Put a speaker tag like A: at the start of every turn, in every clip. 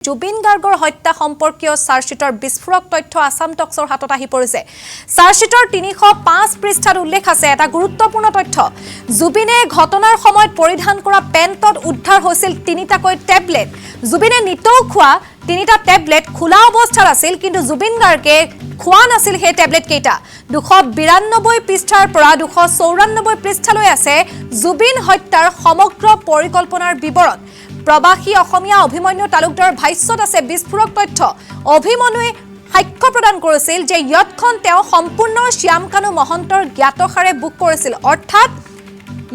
A: জুবিন গাৰ্গৰ হত্যা সম্পৰ্কীয় চাৰ্জশ্বিটৰ বিস্ফোৰক তথ্য আসাম টক্সৰ হাতত আহি পৰিছে। চাৰ্জশ্বিটৰ ৩০৫ পৃষ্ঠাত উল্লেখ আছে এটা গুৰুত্বপূৰ্ণ তথ্য। জুবিনে ঘটনাৰ সময়ত পৰিধান কৰা পেণ্টত উদ্ধাৰ হৈছিল ৩টাকৈ টেবলেট। জুবিনে নিতৌ খোৱা ৩টা টেবলেট খোলা অৱস্থাত আছিল, কিন্তু জুবিন গাৰ্গে খোৱা নাছিল সেই টেবলেট কেইটা। ২৯২ পৃষ্ঠাৰ পৰা ২৯৪ পৃষ্ঠালৈ আছে জুবিন হত্যাৰ সমগ্ৰ পৰিকল্পনাৰ বিৱৰণ। প্ৰবাসী অসমীয়া অভিমন্যু তালুকদাৰৰ ভাষ্যত আছে বিস্ফোৰক তথ্য। অভিমন্যুৱে সাক্ষ্য প্ৰদান কৰিছিল যে ইয়টখন তেওঁ সম্পূৰ্ণ শ্যামকানু মহন্তৰ জ্ঞাতসাৰে বুক কৰিছিল, অৰ্থাৎ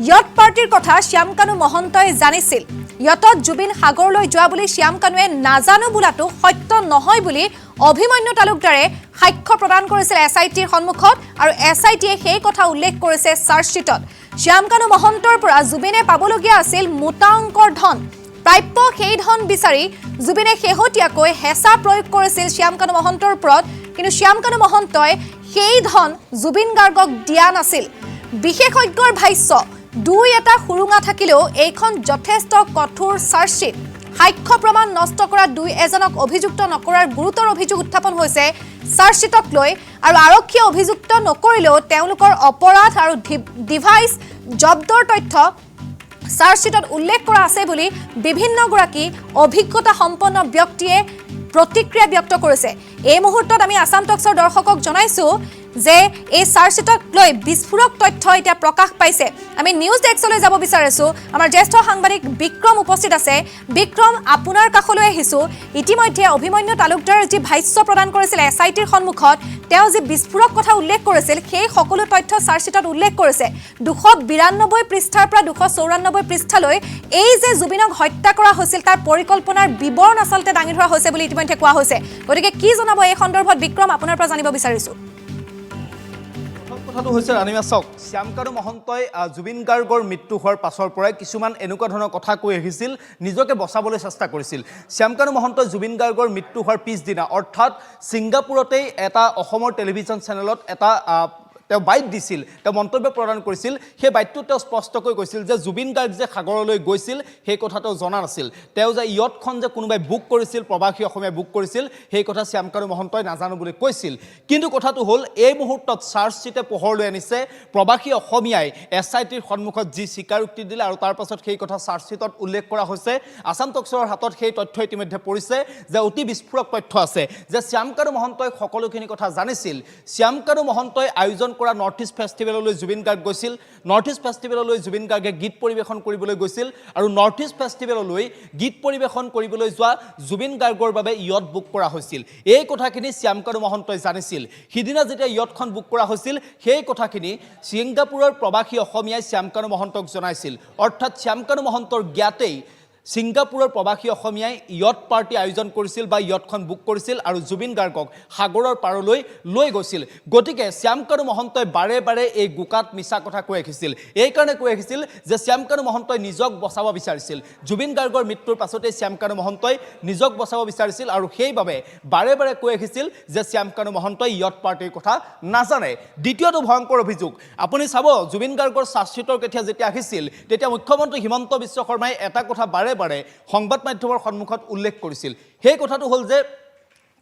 A: ইয়ট পাৰ্টিৰ কথা শ্যামকানু মহন্তই জানিছিল। ইয়টত জুবিন সাগৰলৈ যোৱা বুলি শ্যামকানুৱে নাজানো বোলাটো সত্য নহয় বুলি অভিমন্যু তালুকদাৰে সাক্ষ্য প্ৰদান কৰিছিল SITৰ সন্মুখত, আৰু SITয়ে সেই কথা উল্লেখ কৰিছে চাৰ্জশ্বিটত। শ্যামকানু মহন্তৰ পৰা জুবিনে পাবলগীয়া আছিল মোটা অংকৰ ধন। প্ৰাপ্য সেই ধন বিচাৰি জুবিনে শেহতীয়াকৈ হেঁচা প্ৰয়োগ কৰিছিল শ্যামকানু মহন্তৰ ওপৰত, কিন্তু শ্যামকানু মহন্তই সেই ধন জুবিন গাৰ্গক দিয়া নাছিল। বিশেষজ্ঞৰ ভাষ্য, দুই এটা সুৰুঙা থাকিলেও এইখন যথেষ্ট কঠোৰ চাৰ্জশ্বিট। সাক্ষ্য প্ৰমাণ নষ্ট কৰা দুই এজনক অভিযুক্ত নকৰাৰ গুৰুতৰ অভিযোগ উত্থাপন হৈছে চাৰ্জশ্বিটক লৈ, আৰু আৰক্ষীয়ে অভিযুক্ত নকৰিলেও তেওঁলোকৰ অপৰাধ আৰু ডিভাইচ জব্দৰ তথ্য চাৰ্জশ্বিটত উল্লেখ কৰা আছে বুলি বিভিন্নগৰাকী অভিজ্ঞতা সম্পন্ন ব্যক্তিয়ে প্ৰতিক্ৰিয়া ব্যক্ত কৰিছে। এই মুহূৰ্তত আমি আসাম টক্সৰ দৰ্শকক জনাইছো যে এই চাৰ্জশ্বিটক লৈ বিস্ফোৰক তথ্য এতিয়া প্ৰকাশ পাইছে। আমি নিউজ ডেস্কলৈ যাব বিচাৰিছোঁ। আমাৰ জ্যেষ্ঠ সাংবাদিক বিক্ৰম উপস্থিত আছে। বিক্ৰম, আপোনাৰ কাষলৈ আহিছোঁ। ইতিমধ্যে অভিমন্যু তালুকদাৰ যি ভাষ্য প্ৰদান কৰিছিল SITৰ সন্মুখত, তেওঁ যি বিস্ফোৰক কথা উল্লেখ কৰিছিল সেই সকলো তথ্য চাৰ্জশ্বিটত উল্লেখ কৰিছে। ২৯২ পৃষ্ঠাৰ পৰা ২৯৪ পৃষ্ঠালৈ এই যে জুবিনক হত্যা কৰা হৈছিল তাৰ পৰিকল্পনাৰ বিৱৰণ আচলতে দাঙি ধৰা হৈছে বুলি ইতিমধ্যে কোৱা হৈছে। গতিকে কি জনাব এই সন্দৰ্ভত বিক্ৰম, আপোনাৰ পৰা জানিব বিচাৰিছোঁ।
B: কথাটো হৈছে ৰাণীমা, চাওক, শ্যামকানু মহন্তই জুবিন গাৰ্গৰ মৃত্যু হোৱাৰ পাছৰ পৰাই কিছুমান এনেকুৱা ধৰণৰ কথা কৈ আহিছিল, নিজকে বচাবলৈ চেষ্টা কৰিছিল। শ্যামকানু মহন্তই জুবিন গাৰ্গৰ মৃত্যু হোৱাৰ পিছদিনা, অৰ্থাৎ ছিংগাপুৰতেই এটা অসমৰ টেলিভিছন চেনেলত এটা তেওঁ বাইট দিছিল, তেওঁ মন্তব্য প্ৰদান কৰিছিল। সেই বাইটটোত তেওঁ স্পষ্টকৈ কৈছিল যে জুবিন গাৰ্গ যে সাগৰলৈ গৈছিল সেই কথা তেওঁ জনা নাছিল। তেওঁ যে ইয়টখন যে কোনোবাই বুক কৰিছিল, প্ৰবাসী অসমীয়াই বুক কৰিছিল, সেই কথা শ্যামকানু মহন্তই নাজানো বুলি কৈছিল। কিন্তু কথাটো হ'ল এই মুহূৰ্তত চাৰ্জশ্বিটে পোহৰলৈ আনিছে প্ৰবাসী অসমীয়াই SITৰ সন্মুখত যি স্বীকাৰোক্তি দিলে, আৰু তাৰ পাছত সেই কথা চাৰ্জশ্বিটত উল্লেখ কৰা হৈছে। আসাম টক্সৰ হাতত সেই তথ্য ইতিমধ্যে পৰিছে যে অতি বিস্ফোৰক তথ্য আছে যে শ্যামকানু মহন্তই সকলোখিনি কথা জানিছিল। শ্যামকানু মহন্তই আয়োজন কৰা নৰ্থ ইষ্ট ফেষ্টিভেললৈ জুবিন গাৰ্গ গৈছিল। নৰ্থ ইষ্ট ফেষ্টিভেললৈ জুবিন গাৰ্গে গীত পৰিৱেশন কৰিবলৈ গৈছিল, আৰু নৰ্থ ইষ্ট ফেষ্টিভেললৈ গীত পৰিৱেশন কৰিবলৈ যোৱা জুবিন গাৰ্গৰ বাবে ইয়ট বুক কৰা হৈছিল। এই কথাখিনি শ্যামকানু মহন্তই জানিছিল। সিদিনা যেতিয়া ইয়টখন বুক কৰা হৈছিল সেই কথাখিনি ছিংগাপুৰৰ প্ৰবাসী অসমীয়াই শ্যামকানু মহন্তক জনাইছিল, অৰ্থাৎ শ্যামকানু মহন্তৰ জ্ঞাতেই ছিংগাপুৰৰ প্ৰবাসী অসমীয়াই ইয়ট পাৰ্টি আয়োজন কৰিছিল বা ইয়টখন বুক কৰিছিল, আৰু জুবিন গাৰ্গক সাগৰৰ পাৰলৈ লৈ গৈছিল। গতিকে শ্যামকানু মহন্তই বাৰে বাৰে এই গোকাত মিছা কথা কৈ আহিছিল। এইকাৰণে কৈ আহিছিল যে শ্যামকানু মহন্তই নিজক বচাব বিচাৰিছিল। জুবিন গাৰ্গৰ মৃত্যুৰ পাছতেই শ্যামকানু মহন্তই নিজক বচাব বিচাৰিছিল, আৰু সেইবাবে বাৰে বাৰে কৈ আহিছিল যে শ্যামকানু মহন্তই ইয়ট পাৰ্টিৰ কথা নাজানে। দ্বিতীয়টো ভয়ংকৰ অভিযোগ, আপুনি চাব, জুবিন গাৰ্গৰ চাৰ্জশ্বিটৰ কেতিয়া যেতিয়া আহিছিল তেতিয়া মুখ্যমন্ত্ৰী হিমন্ত বিশ্ব শৰ্মাই এটা কথা বাৰে বাৰে সংবাদ মাধ্যমৰ সন্মুখত উল্লেখ কৰিছিল। সেই কথাটো হ'ল যে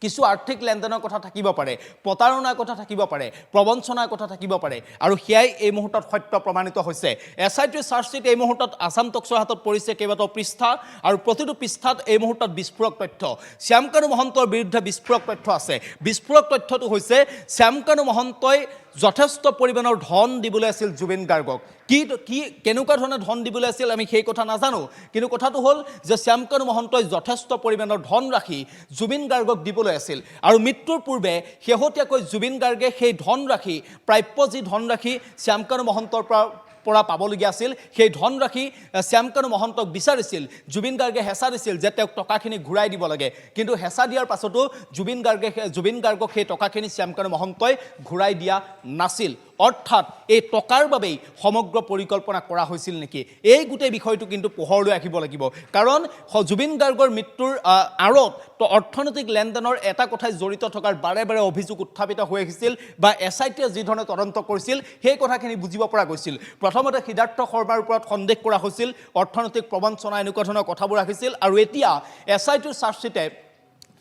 B: কিছু আৰ্থিক লেনদেনৰ কথা থাকিব পাৰে, প্ৰতাৰণাৰ কথা থাকিব পাৰে, প্ৰবঞ্চনাৰ কথা থাকিব পাৰে, আৰু সেয়াই এই মুহূৰ্তত সত্য প্ৰমাণিত হৈছে। SITৰ চাৰ্জশ্বিট এই মুহূৰ্তত আসাম টক্সৰ হাতত পৰিছে কেইবাটাও পৃষ্ঠা, আৰু প্ৰতিটো পৃষ্ঠাত এই মুহূৰ্তত বিস্ফোৰক তথ্য। শ্যামকানু মহন্তৰ বিৰুদ্ধে বিস্ফোৰক তথ্য আছে। বিস্ফোৰক তথ্যটো হৈছে শ্যামকানু মহন্তই যথেষ্ট পৰিমাণৰ ধন দিবলৈ আছিল জুবিন গাৰ্গক। কেনেকুৱা ধৰণে ধন দিবলৈ আছিল আমি সেই কথা নাজানো, কিন্তু কথাটো হ'ল যে শ্যামকানু মহন্তই যথেষ্ট পৰিমাণৰ ধনৰাশি জুবিন গাৰ্গক দিবলৈ আছিল, আৰু মৃত্যুৰ পূৰ্বে শেহতীয়াকৈ জুবিন গাৰ্গে সেই ধনৰাশি, প্ৰাপ্য যি ধনৰাশি শ্যামকানু মহন্তৰ পৰা পাবলগীয়া আছিল, সেই ধনৰাশি শ্যামকানু মহন্তক বিচাৰিছিল। জুবিন গাৰ্গে হেঁচা দিছিল যে তেওঁক টকাখিনি ঘূৰাই দিব লাগে, কিন্তু হেঁচা দিয়াৰ পাছতো জুবিন গাৰ্গক সেই টকাখিনি শ্যামকানু মহন্তই ঘূৰাই দিয়া নাছিল। অৰ্থাৎ এই টকাৰ বাবেই সমগ্ৰ পৰিকল্পনা কৰা হৈছিল নেকি এই গোটেই বিষয়টো কিন্তু পোহৰলৈ আহিব লাগিব কাৰণ জুবিন গাৰ্গৰ মৃত্যুৰ আঁৰত তো অৰ্থনৈতিক লেনদেনৰ এটা কথাই জড়িত থকাৰ বাৰে বাৰে অভিযোগ উত্থাপিত হৈ আহিছিল বা SITয়ে যি ধৰণে তদন্ত কৰিছিল সেই কথাখিনি বুজিব পৰা গৈছিল প্ৰথমতে সিদ্ধাৰ্থ শৰ্মাৰ ওপৰত সন্দেহ কৰা হৈছিল অৰ্থনৈতিক প্ৰবঞ্চনা এনেকুৱা ধৰণৰ কথাবোৰ আহিছিল আৰু এতিয়া SITৰ চাৰ্জশ্বিটে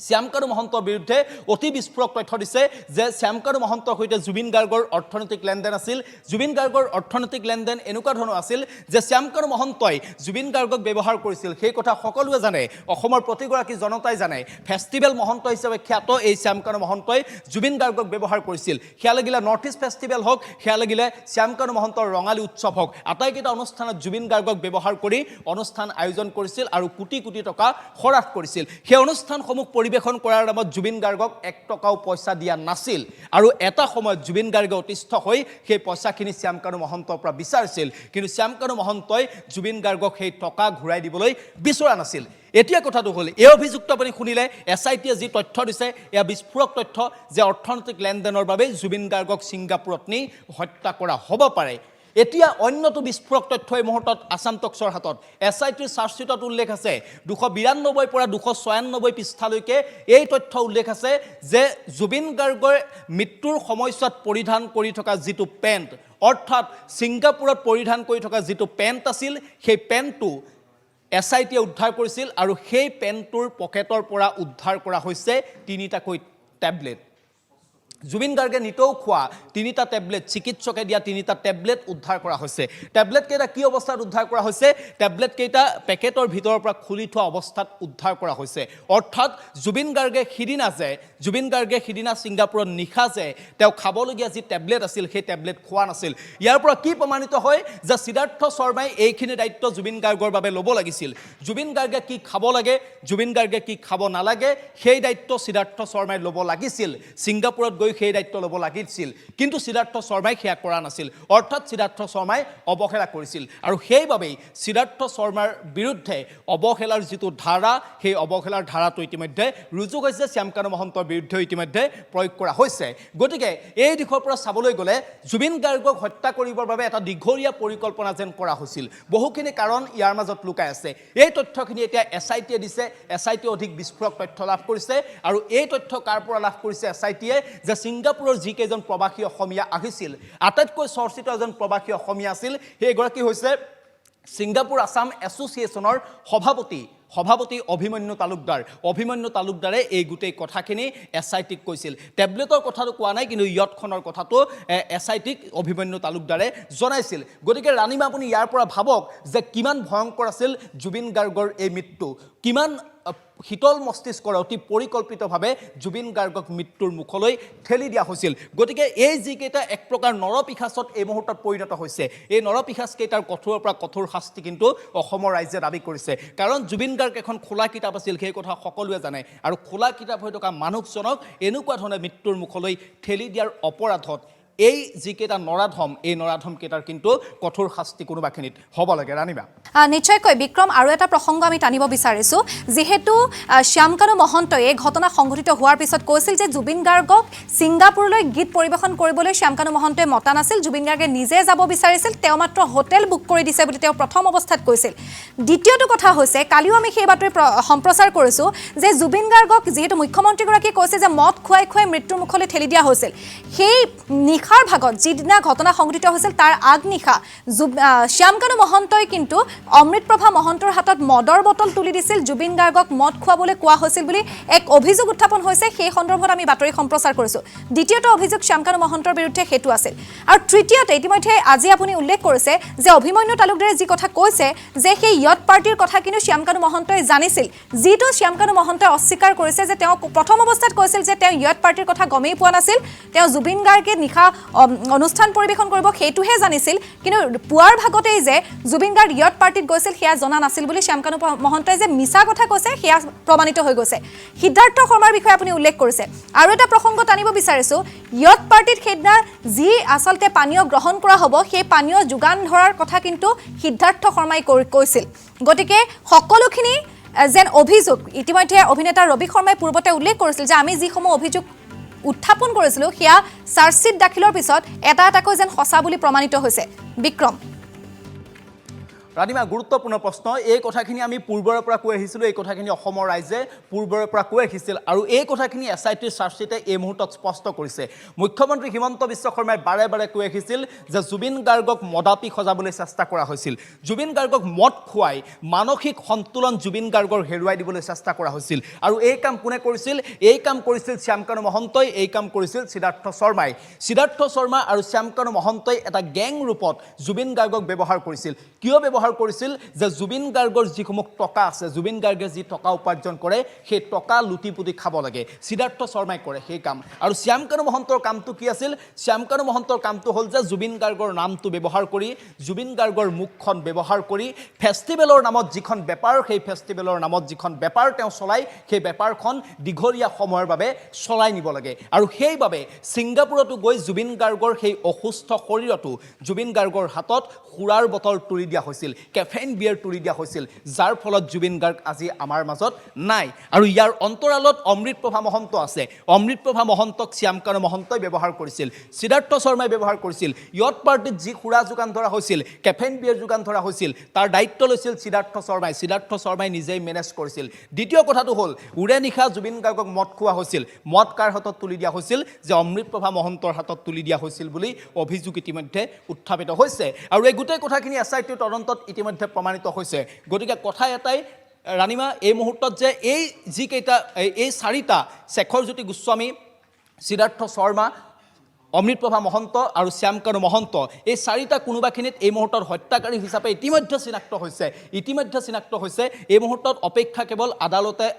B: শ্যামকানু মহন্তৰ বিৰুদ্ধে অতি বিস্ফোৰক তথ্য দিছে যে শ্যামকানু মহন্তৰ সৈতে জুবিন গাৰ্গৰ অৰ্থনৈতিক লেনদেন আছিল জুবিন গাৰ্গৰ অৰ্থনৈতিক লেনদেন এনেকুৱা ধৰণৰ আছিল যে শ্যামকানু মহন্তই জুবিন গাৰ্গক ব্যৱহাৰ কৰিছিল সেই কথা সকলোৱে জানে অসমৰ প্ৰতিগৰাকী জনতাই জানে ফেষ্টিভেল মহন্ত হিচাপে খ্যাত এই শ্যামকানু মহন্তই জুবিন গাৰ্গক ব্যৱহাৰ কৰিছিল সেয়া লাগিলে নৰ্থ ইষ্ট ফেষ্টিভেল হওক সেয়া লাগিলে শ্যামকানু মহন্তৰ ৰঙালী উৎসৱ হওক আটাইকেইটা অনুষ্ঠানত জুবিন গাৰ্গক ব্যৱহাৰ কৰি অনুষ্ঠান আয়োজন কৰিছিল আৰু কোটি কোটি টকা খৰচ কৰিছিল সেই অনুষ্ঠানসমূহ পৰিবেশন কৰাৰ নামত জুবিন গাৰ্গক 1 টকাও পইচা দিয়া নাছিল আৰু এটা সময়ত জুবিন গাৰ্গে অতিষ্ঠ হৈ সেই পইচাখিনি শ্যামকানু মহন্তৰ পৰা বিচাৰিছিল কিন্তু শ্যামকানু মহন্তই জুবিন গাৰ্গক সেই টকা ঘূৰাই দিবলৈ বিচৰা নাছিল এতিয়া কথাটো হ'ল এই অভিযুক্ত আপুনি শুনিলে SITয়ে যি তথ্য দিছে এয়া বিস্ফোৰক তথ্য যে অৰ্থনৈতিক লেনদেনৰ বাবে জুবিন গাৰ্গক ছিংগাপুৰত নি হত্যা কৰা হ'ব পাৰে এতিয়া অন্যটো বিস্ফোৰক তথ্য এই মুহূৰ্তত আসাম টক্সৰ হাতত SITৰ চাৰ্জশ্বিটত উল্লেখ আছে 292 পৰা 296 পৃষ্ঠালৈকে এই তথ্য উল্লেখ আছে যে জুবিন গাৰ্গৰ মৃত্যুৰ সময়ছোৱাত পৰিধান কৰি থকা যিটো পেণ্ট অৰ্থাৎ ছিংগাপুৰত পৰিধান কৰি থকা যিটো পেণ্ট আছিল সেই পেণ্টটো SITয়ে উদ্ধাৰ কৰিছিল আৰু সেই পেণ্টটোৰ পকেটৰ পৰা উদ্ধাৰ কৰা হৈছে 3টাকৈ টেবলেট জুবিন গাৰ্গে নিতৌ খোৱা 3টা টেবলেট চিকিৎসকে দিয়া 3টা টেবলেট উদ্ধাৰ কৰা হৈছে টেবলেট কেইটা কি অৱস্থাত উদ্ধাৰ কৰা হৈছে টেবলেট কেইটা পেকেটৰ ভিতৰৰ পৰা খুলি থোৱা অৱস্থাত উদ্ধাৰ কৰা হৈছে অৰ্থাৎ জুবিন গাৰ্গে সিদিনা ছিংগাপুৰত নিশা যে তেওঁ খাবলগীয়া যি টেবলেট আছিল সেই টেবলেট খোৱা নাছিল ইয়াৰ পৰা কি প্ৰমাণিত হয় যে সিদ্ধাৰ্থ শৰ্মাই এইখিনি দায়িত্ব জুবিন গাৰ্গৰ বাবে ল'ব লাগিছিল জুবিন গাৰ্গে কি খাব লাগে জুবিন গাৰ্গে কি খাব নালাগে সেই দায়িত্ব সিদ্ধাৰ্থ শৰ্মাই ল'ব লাগিছিল ছিংগাপুৰত গৈ সেই দায়িত্ব ল'ব লাগিছিল কিন্তু সিদ্ধাৰ্থ শৰ্মাই সেয়া কৰা নাছিল অৰ্থাৎ সিদ্ধাৰ্থ শৰ্মাই অৱহেলা কৰিছিল আৰু সেইবাবেই সিদ্ধাৰ্থ শৰ্মাৰ বিৰুদ্ধে অৱহেলাৰ যিটো ধাৰা সেই অৱহেলাৰ ধাৰাটো ইতিমধ্যে ৰুজু হৈছে শ্যামকানু মহন্তৰ বিৰুদ্ধে ইতিমধ্যে প্ৰয়োগ কৰা হৈছে গতিকে এই দিশৰ পৰা চাবলৈ গ'লে জুবিন গাৰ্গক হত্যা কৰিবৰ বাবে এটা দীঘলীয়া পৰিকল্পনা যেন কৰা হৈছিল বহুখিনি কাৰণ ইয়াৰ মাজত লুকাই আছে এই তথ্যখিনি এতিয়া SITয়ে দিছে SITয়ে অধিক বিস্ফোৰক তথ্য লাভ কৰিছে আৰু এই তথ্য কাৰ পৰা লাভ কৰিছে SITয়ে যে ছিংগাপুৰৰ যি কেইজন প্ৰবাসী অসমীয়া আহিছিল আটাইতকৈ চৰ্চিত এজন প্ৰবাসী অসমীয়া আছিল সেইগৰাকী হৈছে ছিংগাপুৰ আসাম এছ'চিয়েশ্যনৰ সভাপতি অভিমন্যু তালুকদাৰে এই গোটেই কথাখিনি SITক কৈছিল টেবলেটৰ কথাটো কোৱা নাই কিন্তু ইয়টখনৰ কথাটো SITক অভিমন্যু তালুকদাৰে জনাইছিল গতিকে ৰাণীমা আপুনি ইয়াৰ পৰা ভাবক যে কিমান ভয়ংকৰ আছিল জুবিন গাৰ্গৰ এই মৃত্যু কিমান শীতল মস্তিষ্কৰ অতি পৰিকল্পিতভাৱে জুবিন গাৰ্গক মৃত্যুৰ মুখলৈ ঠেলি দিয়া হৈছিল গতিকে এই যিকেইটা এক প্ৰকাৰ নৰপিশাচত এই মুহূৰ্তত পৰিণত হৈছে এই নৰপিশাচকেইটাৰ কঠোৰৰ পৰা কঠোৰ শাস্তি কিন্তু অসমৰ ৰাইজে দাবী কৰিছে কাৰণ জুবিন গাৰ্গ এখন খোলা কিতাপ আছিল সেই কথা সকলোৱে জানে আৰু খোলা কিতাপ হৈ থকা মানুহজনক এনেকুৱা ধৰণে মৃত্যুৰ মুখলৈ ঠেলি দিয়াৰ অপৰাধত এই যিকেইটা নৰাধম এই নৰাধম কেইটাৰ কিন্তু কঠোৰ শাস্তি কোনোবাখিনিত হ'ব লাগে ৰাণীবা
A: নিশ্চয়কৈ বিক্ৰম আৰু এটা প্ৰসংগ আমি টানিব বিচাৰিছো যিহেতু শ্যামকানু মহন্তই এই ঘটনা সংঘটিত হোৱাৰ পিছত কৈছিল যে জুবিন গাৰ্গক ছিংগাপুৰলৈ গীত পৰিৱেশন কৰিবলৈ শ্যামকানু মহন্তই মতা নাছিল জুবিন গাৰ্গে নিজে যাব বিচাৰিছিল তেওঁ মাত্ৰ হোটেল বুক কৰি দিছে বুলি তেওঁ প্ৰথম অৱস্থাত কৈছিল দ্বিতীয়টো কথা হৈছে কালিও আমি সেই বাতৰি সম্প্ৰচাৰ কৰিছো যে জুবিন গাৰ্গক যিহেতু মুখ্যমন্ত্ৰীগৰাকীয়ে কৈছে যে মদ খুৱাই খুৱাই মৃত্যুৰ মুখলৈ ঠেলি দিয়া হৈছিল সেই নিশাৰ ভাগত যিদিনা ঘটনা সংঘটিত হৈছিল তাৰ আগনিশা শ্যামকানু মহন্তই কিন্তু অমৃতপ্ৰভা মহন্তৰ হাতত মদৰ বটল তুলি দিছিল জুবিন গাৰ্গক মদ খুৱাবলৈ কোৱা হৈছিল বুলি এক অভিযোগ উত্থাপন হৈছে সেই সন্দৰ্ভত আমি বাতৰি সম্প্ৰচাৰ কৰিছো দ্বিতীয়টো অভিযোগ শ্যামকানু মহন্তৰ বিৰুদ্ধে হেতু আছিল আৰু তৃতীয়তে ইতিমধ্যে আজি আপুনি উল্লেখ কৰিছে যে অভিমন্যু তালুকদাৰে যি কথা কৈছে যে সেই ইয়ট পাৰ্টিৰ কথা কিন্তু শ্যামকানু মহন্তই জানিছিল যিটো শ্যামকানু মহন্তই অস্বীকাৰ কৰিছে যে তেওঁ প্ৰথম অৱস্থাত কৈছিল যে তেওঁ ইয়ট পাৰ্টিৰ কথা গমেই পোৱা নাছিল তেওঁ জুবিন গাৰ্গে নিশা অনুষ্ঠান পৰিৱেশন কৰিব সেইটোহে জানিছিল কিন্তু পুৱাৰ ভাগতেই যে জুবিন গাৰ্গ ইয়ট পাৰ্টিত গৈছিল সেয়া জনা নাছিল বুলি শ্যামকানু মহন্তই যে মিছা কথা কৈছে সেয়া প্ৰমাণিত হৈ গৈছে সিদ্ধাৰ্থ শৰ্মাৰ বিষয়ে আপুনি উল্লেখ কৰিছে আৰু এটা প্ৰসংগ টানিব বিচাৰিছো ইয়ট পাৰ্টিত সেইদিনা যি আচলতে পানীয় গ্ৰহণ কৰা হ'ব সেই পানীয় যোগান ধৰাৰ কথা কিন্তু সিদ্ধাৰ্থ শৰ্মাই কৈছিল গতিকে সকলোখিনি যেন অভিযোগ ইতিমধ্যে অভিনেতা ৰবি শৰ্মাই পূৰ্বতে উল্লেখ কৰিছিল যে আমি যিসমূহ অভিযোগ উত্থাপন কৰিছিলোঁ সেয়া চাৰ্জশ্বীট দাখিলৰ পিছত এটা এটাকৈ যেন সঁচা বুলি প্ৰমাণিত হৈছে বিক্ৰম
B: ৰাণীমা গুৰুত্বপূৰ্ণ প্ৰশ্ন এই কথাখিনি আমি পূৰ্বৰে পৰা কৈ আহিছিলোঁ এই কথাখিনি অসমৰ ৰাইজে পূৰ্বৰে পৰা কৈ আহিছিল আৰু এই কথাখিনি এছআইটিৰ চাৰ্জশ্বীটে এই মুহূৰ্তত স্পষ্ট কৰিছে মুখ্যমন্ত্ৰী হিমন্ত বিশ্ব শৰ্মাই বাৰে বাৰে কৈ আহিছিল যে জুবিন গাৰ্গক মদাপি সজাবলৈ চেষ্টা কৰা হৈছিল জুবিন গাৰ্গক মদ খুৱাই মানসিক সন্তুলন জুবিন গাৰ্গৰ হেৰুৱাই দিবলৈ চেষ্টা কৰা হৈছিল আৰু এই কাম কোনে কৰিছিল এই কাম কৰিছিল শ্যামকানু মহন্তই এই কাম কৰিছিল সিদ্ধাৰ্থ শৰ্মা আৰু শ্যামকানু মহন্তই এটা গেং ৰূপত জুবিন গাৰ্গক ব্যৱহাৰ কৰিছিল কিয় ব্যৱহাৰ কৰিছিল যে জুবিন গাৰ্গৰ যিসমূহ টকা আছে জুবিন গাৰ্গে যি টকা উপাৰ্জন কৰে সেই টকা লুটিপুটি খাব লাগে সিদ্ধাৰ্থ শৰ্মাই কৰে সেই কাম আৰু শ্যামকানু মহন্তৰ কামটো কি আছিল শ্যামকানু মহন্তৰ কামটো হ'ল যে জুবিন গাৰ্গৰ নামটো ব্যৱহাৰ কৰি জুবিন গাৰ্গৰ মুখখন ব্যৱহাৰ কৰি ফেষ্টিভেলৰ নামত যিখন বেপাৰ সেই ফেষ্টিভেলৰ নামত যিখন বেপাৰ তেওঁ চলায় সেই বেপাৰখন দীঘলীয়া সময়ৰ বাবে চলাই নিব লাগে আৰু সেইবাবে ছিংগাপুৰতো গৈ জুবিন গাৰ্গৰ সেই অসুস্থ শৰীৰতো জুবিন গাৰ্গৰ হাতত সুৰাৰ বটল তুলি দিয়া হৈছিল কেফেইন বিয়াৰ তুলি দিয়া হৈছিল যাৰ ফলত জুবিন গাৰ্গ আজি আমাৰ মাজত নাই আৰু ইয়াৰ অন্তৰালত অমৃতপ্ৰভা মহন্ত আছে অমৃতপ্ৰভা মহন্তক শ্যামকানু মহন্তই ব্যৱহাৰ কৰিছিল সিদ্ধাৰ্থ শৰ্মাই ব্যৱহাৰ কৰিছিল ইয়ত পাৰ্টিত যি সুৰা যোগান ধৰা হৈছিল কেফেইন বিয়াৰ যোগান ধৰা হৈছিল তাৰ দায়িত্ব লৈছিল সিদ্ধাৰ্থ শৰ্মাই নিজেই মেনেজ কৰিছিল দ্বিতীয় কথাটো হ'ল উৰে নিশা জুবিন গাৰ্গক মদ খোৱা হৈছিল মদ কাৰ হাতত তুলি দিয়া হৈছিল যে অমৃতপ্ৰভা মহন্তৰ হাতত তুলি দিয়া হৈছিল বুলি অভিযোগ ইতিমধ্যে উত্থাপিত হৈছে আৰু এই গোটেই কথাখিনি এছআইটিৰ তদন্তত ইতিমধ্যে প্ৰমাণিত হৈছে গতিকে কথা এটাই ৰাণীমা এই মুহূৰ্তত যে এই চাৰিটা শেখৰজ্যোতি গোস্বামী সিদ্ধাৰ্থ শৰ্মা অমৃতপ্ৰভা মহন্ত আৰু শ্যামকানু মহন্ত এই চাৰিটা কোনোবাখিনিত এই মুহূৰ্তত হত্যাকাৰী হিচাপে ইতিমধ্যে চিনাক্ত হৈছে এই মুহূৰ্তত অপেক্ষা কেৱল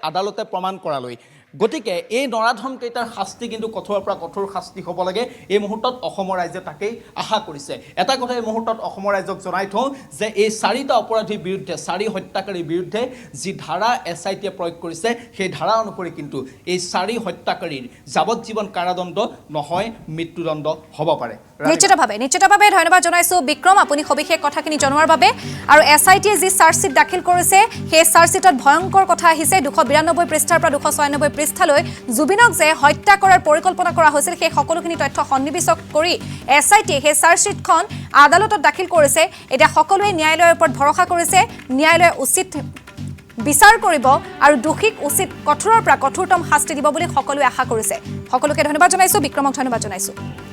B: আদালতে প্ৰমাণ কৰালৈ গতিকে এই নৰাধমকেইটাৰ শাস্তি কিন্তু কঠোৰৰ পৰা কঠোৰ শাস্তি হ'ব লাগে এই মুহূৰ্তত অসমৰ ৰাইজে তাকেই আশা কৰিছে এটা কথা এই মুহূৰ্তত অসমৰ ৰাইজক জনাই থওঁ যে এই চাৰিটা অপৰাধীৰ বিৰুদ্ধে চাৰি হত্যাকাৰীৰ বিৰুদ্ধে যি ধাৰা এছআইটিয়ে প্ৰয়োগ কৰিছে সেই ধাৰা অনুসৰি কিন্তু এই চাৰি হত্যাকাৰীৰ যাৱজ্জীৱন কাৰাদণ্ড নহয় মৃত্যুদণ্ড হ'ব পাৰে
A: নিশ্চিতভাৱে ধন্যবাদ জনাইছোঁ বিক্ৰম আপুনি সবিশেষ কথাখিনি জনোৱাৰ বাবে আৰু এছআইটিয়ে যি চাৰ্জশ্বীট দাখিল কৰিছে সেই চাৰ্জশ্বীটত ভয়ংকৰ কথা আহিছে 292 পৃষ্ঠাৰ পৰা 296 পৃষ্ঠালৈ জুবিনক যে হত্যা কৰাৰ পৰিকল্পনা কৰা হৈছিল সেই সকলোখিনি তথ্য সন্নিবিষ্ট কৰি এছআইটিয়ে সেই চাৰ্জশ্বীটখন আদালতত দাখিল কৰিছে এতিয়া সকলোৱে ন্যায়ালয়ৰ ওপৰত ভৰসা কৰিছে ন্যায়ালয়ে উচিত বিচাৰ কৰিব আৰু দোষীক উচিত কঠোৰৰ পৰা কঠোৰতম শাস্তি দিব বুলি সকলোৱে আশা কৰিছে সকলোকে ধন্যবাদ জনাইছোঁ বিক্ৰমক ধন্যবাদ জনাইছোঁ